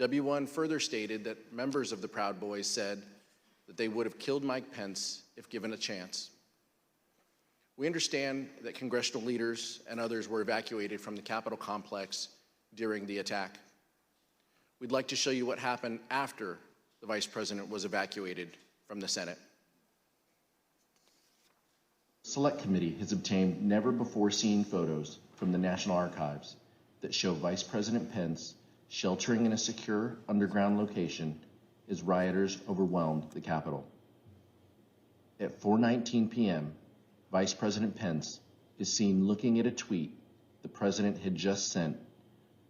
W1 further stated that members of the Proud Boys said that they would have killed Mike Pence if given a chance. We understand that congressional leaders and others were evacuated from the Capitol complex during the attack. We'd like to show you what happened after the Vice President was evacuated from the Senate. The Select Committee has obtained never-before-seen photos from the National Archives that show Vice President Pence sheltering in a secure underground location as rioters overwhelmed the Capitol. At 4:19 p.m., Vice President Pence is seen looking at a tweet the President had just sent,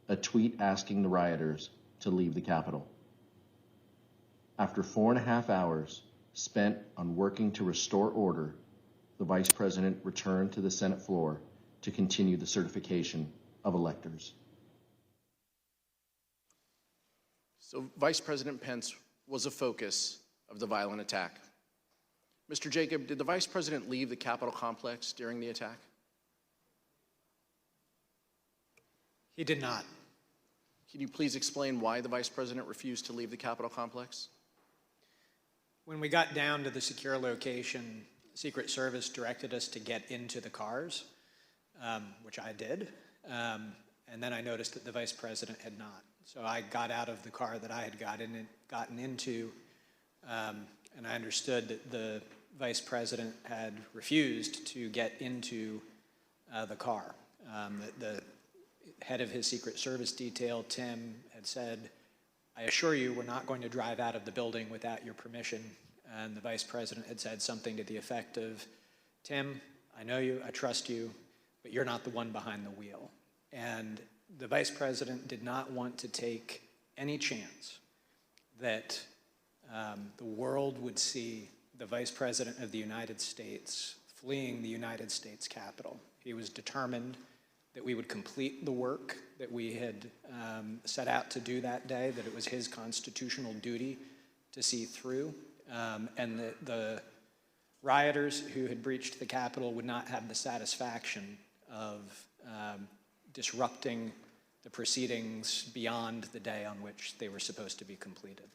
a tweet asking the rioters to leave the Capitol. After 4.5 hours spent on working to restore order, the Vice President returned to the Senate floor to continue the certification of electors. So Vice President Pence was a focus of the violent attack. Mr. Jacob, did the Vice President leave the Capitol complex during the attack? He did not. Can you please explain why the Vice President refused to leave the Capitol complex? When we got down to the secure location, Secret Service directed us to get into the cars, which I did, and then I noticed that the Vice President had not. So I got out of the car that I had gotten into, and I understood that the Vice President had refused to get into the car. The head of his Secret Service detail, Tim, had said, "I assure you we're not going to drive out of the building without your permission." And the Vice President had said something to the effect of, "Tim, I know you, I trust you, but you're not the one behind the wheel." And the Vice President did not want to take any chance that the world would see the Vice President of the United States fleeing the United States Capitol. He was determined that we would complete the work that we had set out to do that day, that it was his constitutional duty to see through, and that the rioters who had breached the Capitol would not have the satisfaction of disrupting the proceedings beyond the day on which they were supposed to be completed.